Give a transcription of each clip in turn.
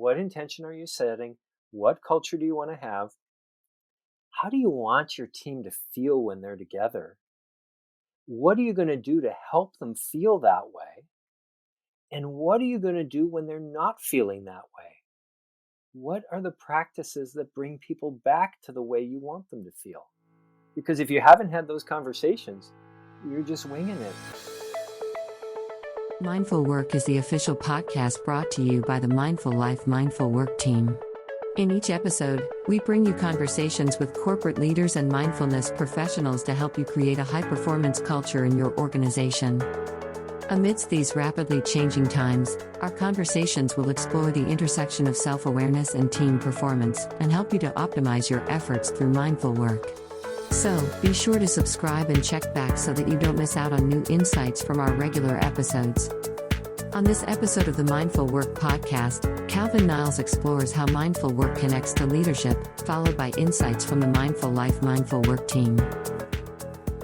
What intention are you setting? What culture do you want to have? How do you want your team to feel when they're together? What are you going to do to help them feel that way? And what are you going to do when they're not feeling that way? What are the practices that bring people back to the way you want them to feel? Because if you haven't had those conversations, you're just winging it. Mindful Work is the official podcast brought to you by the Mindful Life Mindful Work team. In each episode, we bring you conversations with corporate leaders and mindfulness professionals to help you create a high-performance culture in your organization. Amidst these rapidly changing times, our conversations will explore the intersection of self-awareness and team performance and help you to optimize your efforts through mindful work. So, be sure to subscribe and check back so that you don't miss out on new insights from our regular episodes. On this episode of the Mindful Work podcast, Calvin Niles explores how mindful work connects to leadership, followed by insights from the Mindful Life Mindful Work team.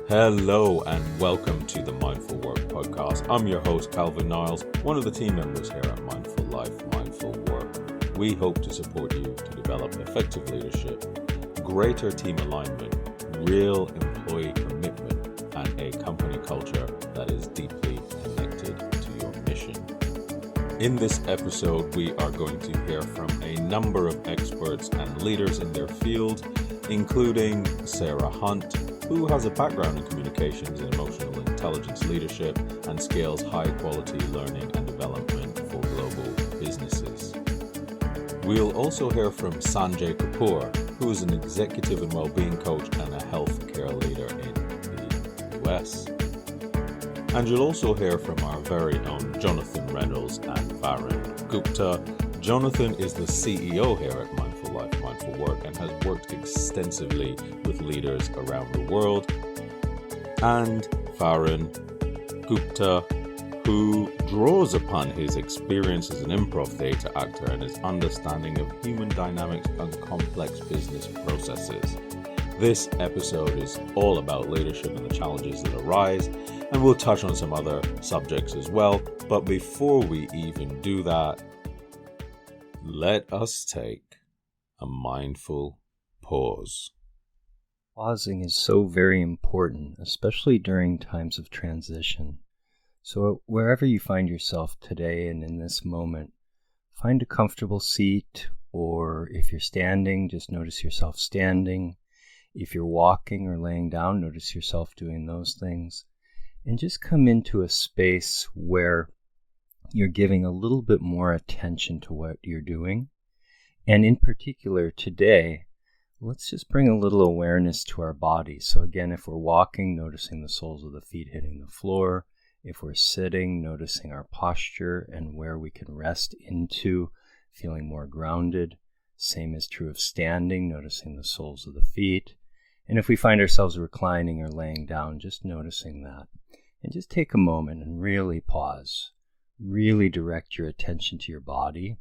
Hello and welcome to the Mindful Work podcast. I'm your host, Calvin Niles, one of the team members here at Mindful Life Mindful Work. We hope to support you to develop effective leadership, greater team alignment, real employee commitment, and a company culture that is deeply connected to your mission. In this episode, we are going to hear from a number of experts and leaders in their field, including Sarah Hunt, who has a background in communications and emotional intelligence leadership and scales high-quality learning and development for global businesses. We'll also hear from Sanjay Kapoor, who is an executive and well-being coach and a healthcare leader in the US. And you'll also hear from our very own Jonathan Reynolds and Varun Gupta. Jonathan is the CEO here at Mindful Life Mindful Work and has worked extensively with leaders around the world. And Varun Gupta, who draws upon his experience as an improv theatre actor and his understanding of human dynamics and complex business processes. This episode is all about leadership and the challenges that arise, and we'll touch on some other subjects as well. But before we even do that, let us take a mindful pause. Pausing is so very important, especially during times of transition. So wherever you find yourself today and in this moment, find a comfortable seat, or if you're standing, just notice yourself standing. If you're walking or laying down, notice yourself doing those things. And just come into a space where you're giving a little bit more attention to what you're doing. And in particular today, let's just bring a little awareness to our body. So again, if we're walking, noticing the soles of the feet hitting the floor. If we're sitting, noticing our posture and where we can rest into, feeling more grounded. Same is true of standing, noticing the soles of the feet. And if we find ourselves reclining or laying down, just noticing that. And just take a moment and really pause. Really direct your attention to your body.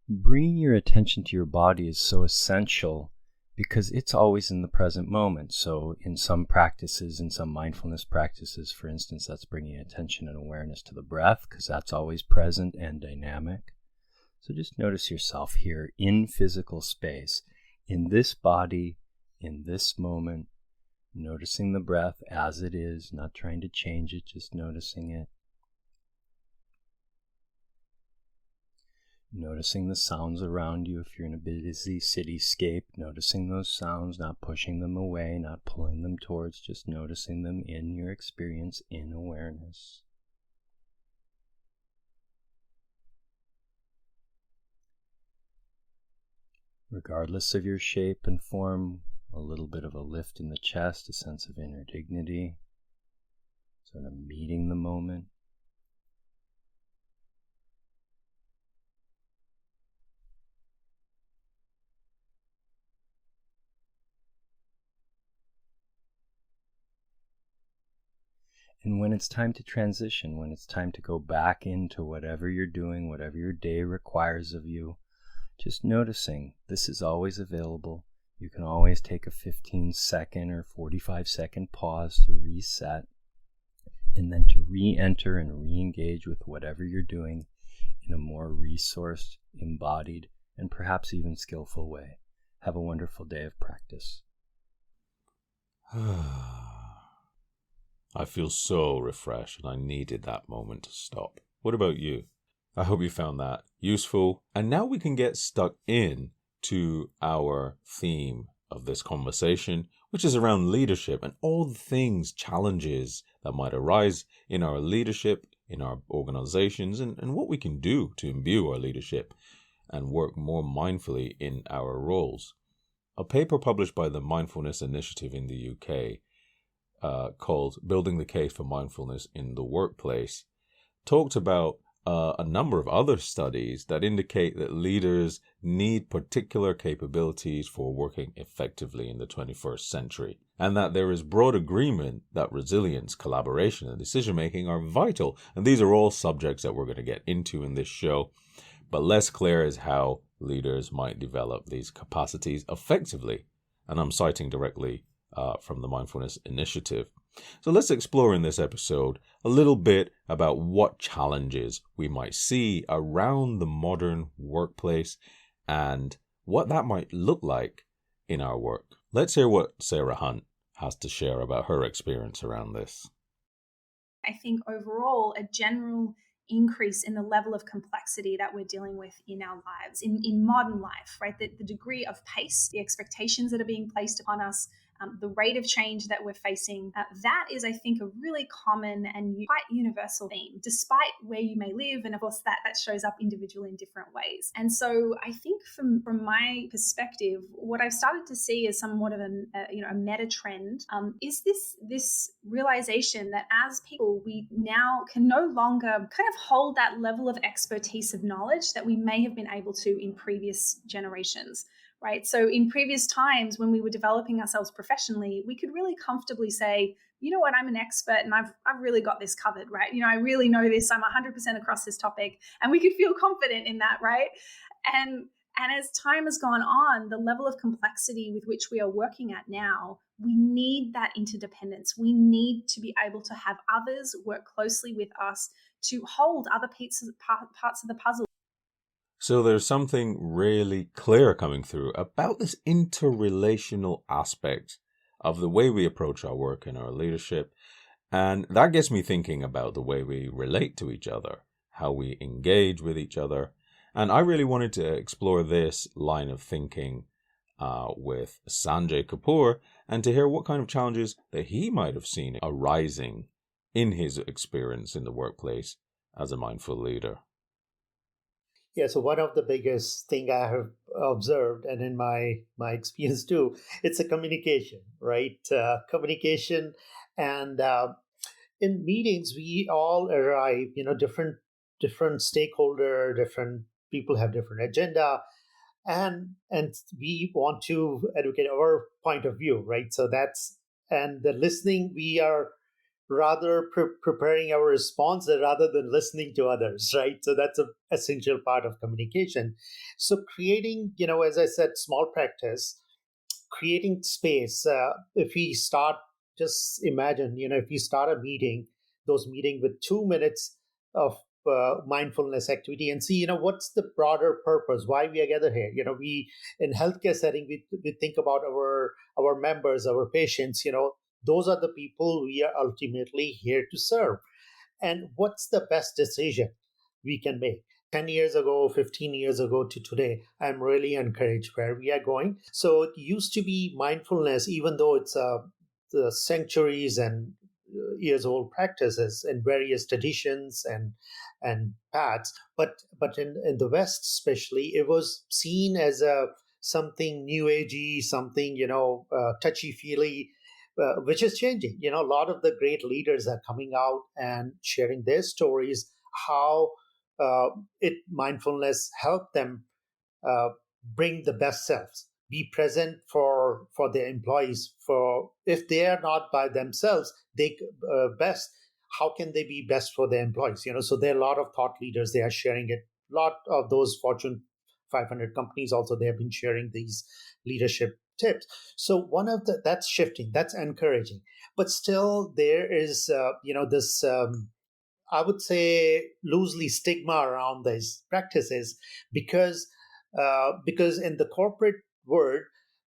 Bringing your attention to your body is so essential because it's always in the present moment. So in some practices, in some mindfulness practices, for instance, that's bringing attention and awareness to the breath because that's always present and dynamic. So just notice yourself here in physical space, in this body, in this moment, noticing the breath as it is, not trying to change it, just noticing it. Noticing the sounds around you if you're in a busy cityscape, noticing those sounds, not pushing them away, not pulling them towards, just noticing them in your experience, in awareness. Regardless of your shape and form, a little bit of a lift in the chest, a sense of inner dignity, sort of meeting the moment. And when it's time to transition, when it's time to go back into whatever you're doing, whatever your day requires of you, just noticing this is always available. You can always take a 15-second or 45-second pause to reset, and then to re-enter and re-engage with whatever you're doing in a more resourced, embodied, and perhaps even skillful way. Have a wonderful day of practice. I feel so refreshed, and I needed that moment to stop. What about you? I hope you found that useful. And now we can get stuck in to our theme of this conversation, which is around leadership and all the things, challenges that might arise in our leadership, in our organizations, and what we can do to imbue our leadership and work more mindfully in our roles. A paper published by the Mindfulness Initiative in the UK called Building the Case for Mindfulness in the Workplace talked about a number of other studies that indicate that leaders need particular capabilities for working effectively in the 21st century, and that there is broad agreement that resilience, collaboration, and decision-making are vital. And these are all subjects that we're going to get into in this show, but less clear is how leaders might develop these capacities effectively. And I'm citing directly from the Mindfulness Initiative. So let's explore in this episode a little bit about what challenges we might see around the modern workplace and what that might look like in our work. Let's hear what Sarah Hunt has to share about her experience around this. I think overall, a general increase in the level of complexity that we're dealing with in our lives, in modern life, right? The degree of pace, the expectations that are being placed upon us, the rate of change that we're facing, that is, I think, a really common and quite universal theme, despite where you may live. And of course, that shows up individually in different ways. And so I think from my perspective, what I've started to see as somewhat of a meta trend is this realization that as people, we now can no longer kind of hold that level of expertise of knowledge that we may have been able to in previous generations. Right. So in previous times when we were developing ourselves professionally, we could really comfortably say, you know what, I'm an expert and I've really got this covered, right? You know, I really know this. I'm 100% across this topic, and we could feel confident in that, right? And as time has gone on, the level of complexity with which we are working at now, we need that interdependence. We need to be able to have others work closely with us to hold other parts of the puzzle. So there's something really clear coming through about this interrelational aspect of the way we approach our work and our leadership. And that gets me thinking about the way we relate to each other, how we engage with each other. And I really wanted to explore this line of thinking with Sanjay Kapoor and to hear what kind of challenges that he might have seen arising in his experience in the workplace as a mindful leader. Yeah, so one of the biggest thing I have observed, and in my experience too, it's a communication, right? Communication, and in meetings we all arrive, different stakeholder, different people have different agenda, and we want to advocate our point of view, right? So and the listening, we are rather preparing our response rather than listening to others, right? So that's an essential part of communication. So creating, as I said, small practice, creating space. If we start, just imagine, if we start a meeting, those meeting with 2 minutes of mindfulness activity and see, what's the broader purpose, why we are gathered here. We in healthcare setting, we think about our members, our patients, those are the people we are ultimately here to serve. And what's the best decision we can make? 10 years ago, 15 years ago to today, I'm really encouraged where we are going. So it used to be mindfulness, even though it's the centuries and years old practices in various traditions and paths. But in the West especially, it was seen as something new agey, something, touchy-feely, which is changing. A lot of the great leaders are coming out and sharing their stories, how mindfulness helped them bring the best selves, be present for their employees. For if they are not by themselves, they best. How can they be best for their employees? So there are a lot of thought leaders. They are sharing it. A lot of those Fortune 500 companies also, they have been sharing these leadership tips. So that's shifting, that's encouraging, but still there is this I would say, loosely stigma around these practices because in the corporate world,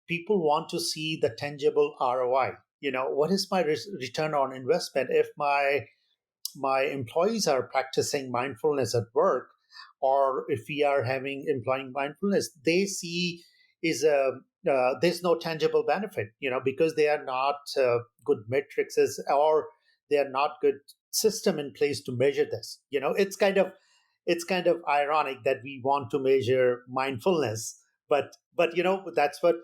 people want to see the tangible ROI. What is my return on investment if my employees are practicing mindfulness at work, or if we are having employing mindfulness, they see is a there's no tangible benefit, because they are not good metrics, or they are not good system in place to measure this. It's kind of ironic that we want to measure mindfulness, but that's what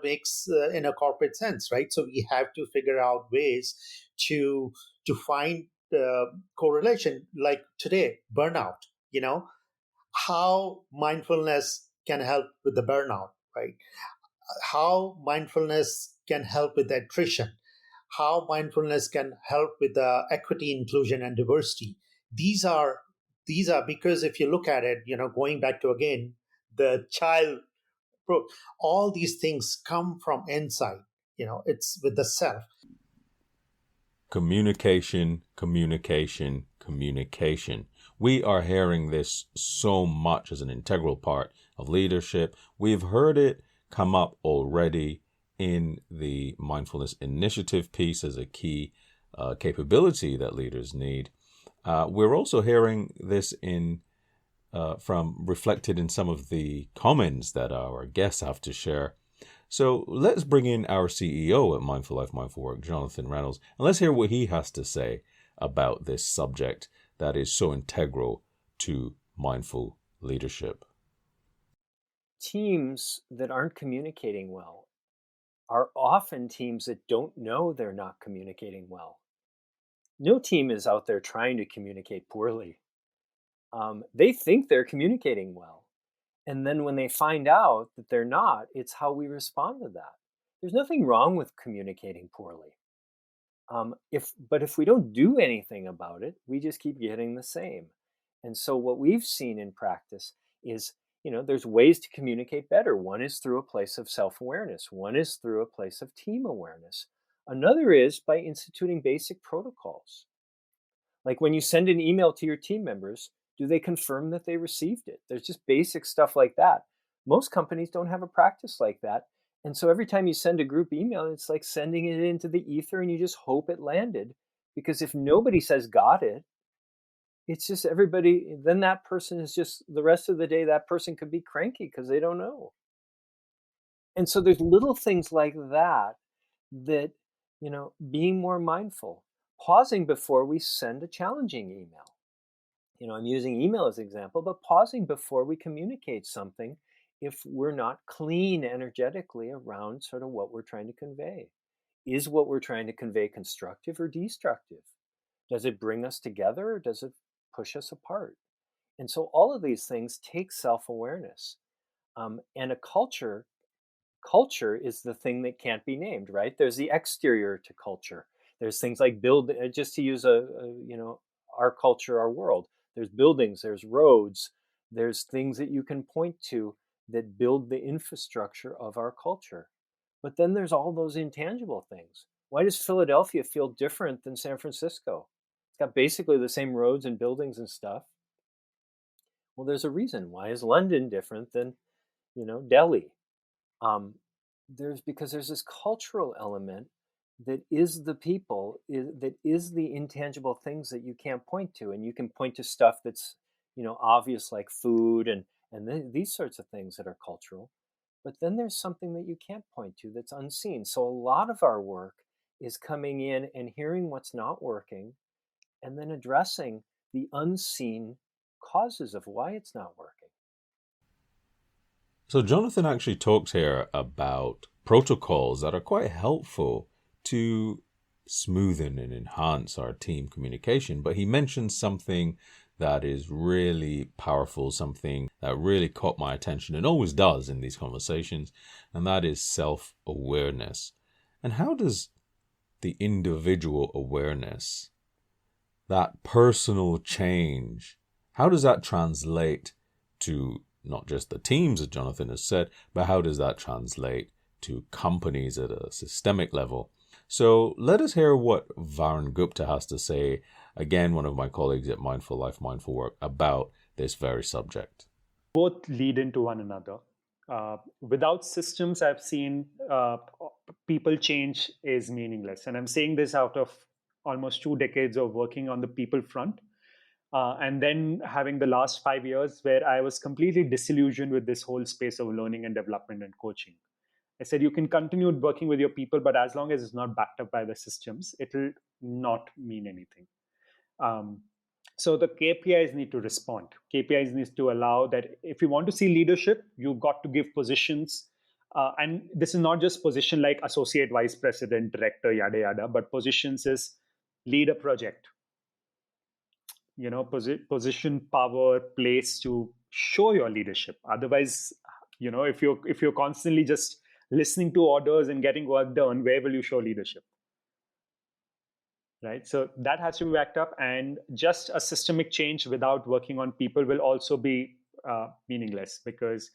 makes in a corporate sense, right? So we have to figure out ways to find correlation, like today, burnout. How mindfulness can help with the burnout, right? How mindfulness can help with attrition, how mindfulness can help with the equity, inclusion, and diversity. These are because if you look at it, going back to again the child approach, all these things come from inside. It's with the self. Communication, communication, communication. We are hearing this so much as an integral part of leadership. We've heard it come up already in the mindfulness initiative piece as a key capability that leaders need. We're also hearing this from reflected in some of the comments that our guests have to share. So let's bring in our CEO at Mindful Life, Mindful Work, Jonathan Reynolds, and let's hear what he has to say about this subject that is so integral to mindful leadership. Teams that aren't communicating well are often teams that don't know they're not communicating well. No team is out there trying to communicate poorly. They think they're communicating well. And then when they find out that they're not, it's how we respond to that. There's nothing wrong with communicating poorly. But if we don't do anything about it, we just keep getting the same. And so what we've seen in practice is, there's ways to communicate better. One is through a place of self-awareness. One is through a place of team awareness. Another is by instituting basic protocols. Like when you send an email to your team members, do they confirm that they received it? There's just basic stuff like that. Most companies don't have a practice like that. And so every time you send a group email, it's like sending it into the ether and you just hope it landed. Because if nobody says got it, it's just everybody, then that person is just, the rest of the day, that person could be cranky because they don't know. And so there's little things like that, being more mindful, pausing before we send a challenging email. I'm using email as an example, but pausing before we communicate something if we're not clean energetically around sort of what we're trying to convey. Is what we're trying to convey constructive or destructive? Does it bring us together or does it push us apart? And so all of these things take self-awareness. And a culture is the thing that can't be named, right? There's the exterior to culture. There's things like just to use our culture, our world. There's buildings, there's roads, there's things that you can point to that build the infrastructure of our culture. But then there's all those intangible things. Why does Philadelphia feel different than San Francisco? It's got basically the same roads and buildings and stuff. Well, there's a reason. Why is London different than, Delhi? Because there's this cultural element that is the people, that is the intangible things that you can't point to. And you can point to stuff that's, obvious, like food and these sorts of things that are cultural. But then there's something that you can't point to that's unseen. So a lot of our work is coming in and hearing what's not working and then addressing the unseen causes of why it's not working. So Jonathan actually talks here about protocols that are quite helpful to smoothen and enhance our team communication. But he mentions something that is really powerful, something that really caught my attention and always does in these conversations, and that is self-awareness. And how does the individual awareness, that personal change, how does that translate to not just the teams, as Jonathan has said, but how does that translate to companies at a systemic level? So let us hear what Varun Gupta has to say again, one of my colleagues at Mindful Life, Mindful Work, about this very subject. Both lead into one another. Without systems, I've seen people change is meaningless. And I'm saying this out of almost 2 decades of working on the people front. And then having the last 5 years where I was completely disillusioned with this whole space of learning and development and coaching. I said, you can continue working with your people, but as long as it's not backed up by the systems, it will not mean anything. So the KPIs need to respond. KPIs needs to allow that if you want to see leadership, you've got to give positions. And this is not just position like associate vice president, director, yada, yada, but positions is lead a project, position, power, place to show your leadership. Otherwise, if you're constantly just listening to orders and getting work done, where will you show leadership? Right. So that has to be backed up, and just a systemic change without working on people will also be meaningless, because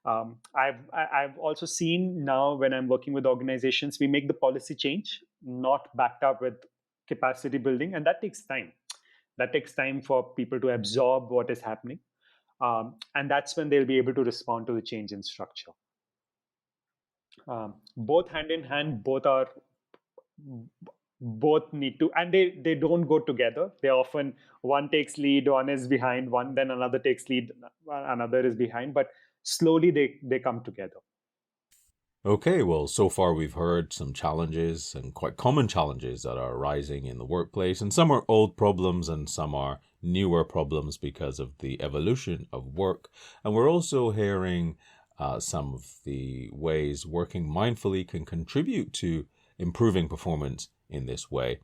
I've also seen now when I'm working with organizations, we make the policy change not backed up with capacity building, and that takes time. That takes time for people to absorb what is happening, and that's when they'll be able to respond to the change in structure. Both hand in hand, both need to, and they don't go together. They often, one takes lead, one is behind, one then another takes lead, another is behind, but slowly they come together. Okay, well, so far we've heard some challenges, and quite common challenges, that are arising in the workplace, and some are old problems and some are newer problems because of the evolution of work. And we're also hearing some of the ways working mindfully can contribute to improving performance in this way.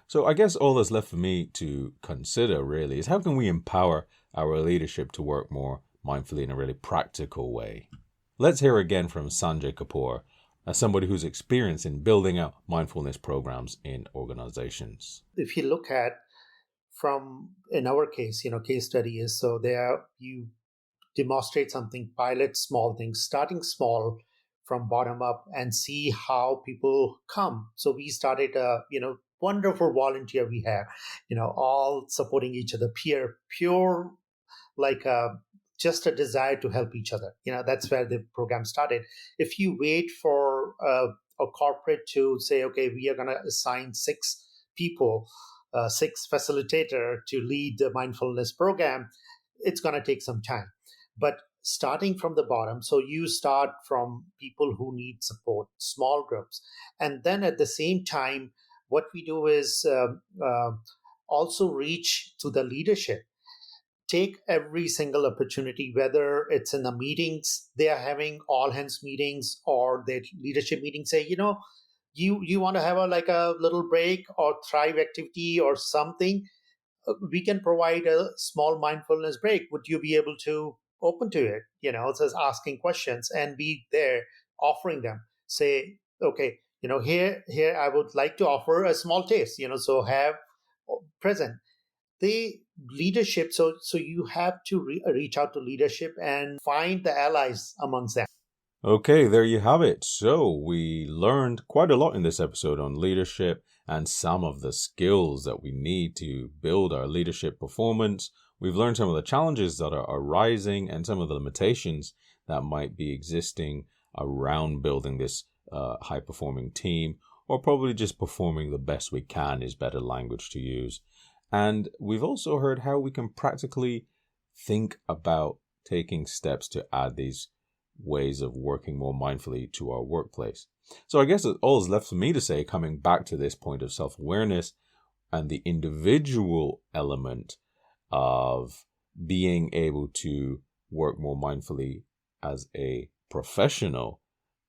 So I guess all that's left for me to consider really is, how can we empower our leadership to work more mindfully in a really practical way? Let's hear again from Sanjay Kapoor, as somebody who's experienced in building out mindfulness programs in organizations. If you look at in our case, case study is, so there you demonstrate something, pilot small things, starting small from bottom up, and see how people come. So we started a wonderful volunteer we have, all supporting each other, pure like just a desire to help each other. That's where the program started. If you wait for a corporate to say, okay, we are going to assign 6 people, 6 facilitator to lead the mindfulness program, it's going to take some time. But starting from the bottom, so you start from people who need support, small groups. And then at the same time, what we do is also reach to the leadership. Take every single opportunity, whether it's in the meetings they are having, all hands meetings, or their leadership meetings, say, you want to have a little break or thrive activity or something, we can provide a small mindfulness break. Would you be able to open to it? It says asking questions and be there offering them. Say, okay, here I would like to offer a small taste, so have present. The leadership, so you have to reach out to leadership and find the allies amongst them. Okay, there you have it. So we learned quite a lot in this episode on leadership and some of the skills that we need to build our leadership performance. We've learned some of the challenges that are arising and some of the limitations that might be existing around building this high-performing team, or probably just performing the best we can is better language to use. And we've also heard how we can practically think about taking steps to add these ways of working more mindfully to our workplace. So I guess all is left for me to say, coming back to this point of self-awareness and the individual element of being able to work more mindfully as a professional,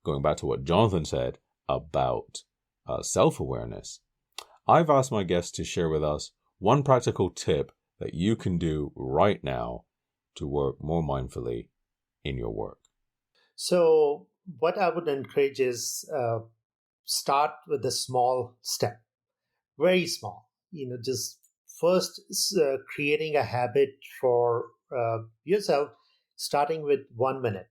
going back to what Jonathan said about self-awareness, I've asked my guests to share with us one practical tip that you can do right now to work more mindfully in your work. So what I would encourage is start with a small step, very small. Just first creating a habit for yourself, starting with 1 minute.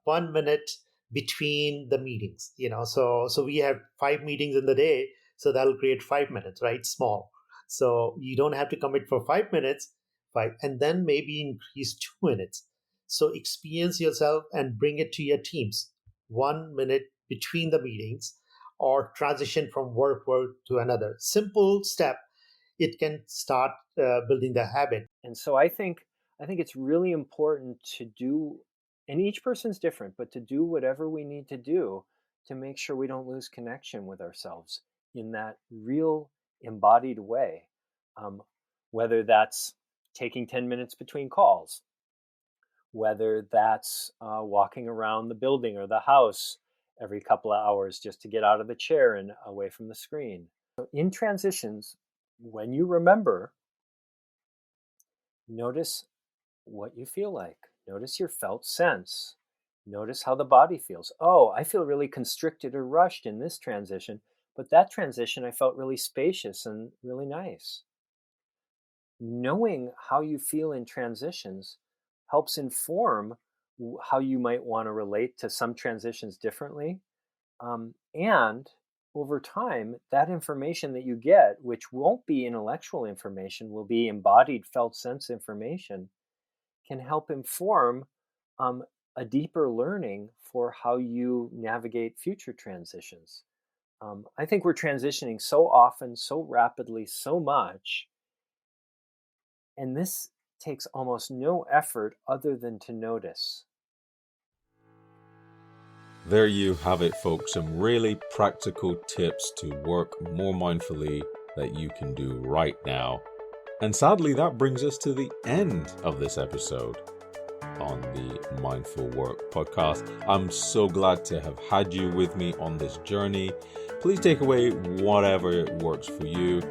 1 minute between the meetings. So we have 5 meetings in the day, so that'll create 5 minutes, right? Small. So you don't have to commit for 5 minutes, and then maybe increase 2 minutes. So experience yourself and bring it to your teams. 1 minute between the meetings, or transition from work to another. Simple step. It can start building the habit. And so I think it's really important to do, and each person's different, but to do whatever we need to do to make sure we don't lose connection with ourselves in that real embodied way. Whether that's taking 10 minutes between calls, whether that's walking around the building or the house every couple of hours just to get out of the chair and away from the screen. So in transitions, when you remember, notice what you feel like. Notice your felt sense. Notice how the body feels. Oh, I feel really constricted or rushed in this transition, but that transition I felt really spacious and really nice. Knowing how you feel in transitions helps inform how you might want to relate to some transitions differently. And over time, that information that you get, which won't be intellectual information, will be embodied felt sense information, can help inform a deeper learning for how you navigate future transitions. I think we're transitioning so often, so rapidly, so much, and this takes almost no effort other than to notice. There you have it, folks. Some really practical tips to work more mindfully that you can do right now. And sadly, that brings us to the end of this episode on the Mindful Work podcast. I'm so glad to have had you with me on this journey. Please take away whatever works for you.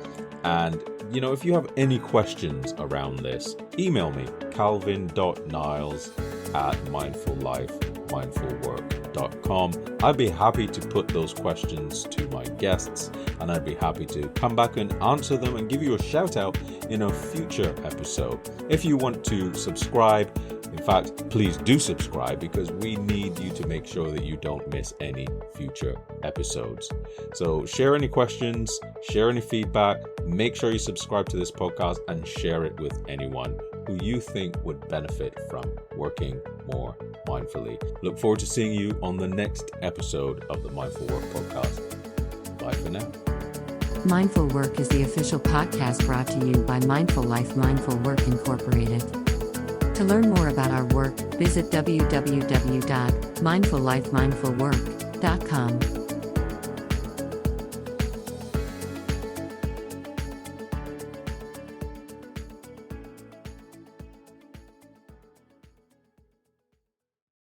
And, if you have any questions around this, email me, calvin.niles@mindfullifemindfulwork.com. I'd be happy to put those questions to my guests, and I'd be happy to come back and answer them and give you a shout out in a future episode. If you want to subscribe, in fact, please do subscribe, because we need you to make sure that you don't miss any future episodes. So share any questions, share any feedback, make sure you subscribe to this podcast and share it with anyone who you think would benefit from working more mindfully. Look forward to seeing you on the next episode of the Mindful Work podcast. Bye for now. Mindful Work is the official podcast brought to you by Mindful Life Mindful Work Incorporated. To learn more about our work, visit www.mindfullifemindfulwork.com.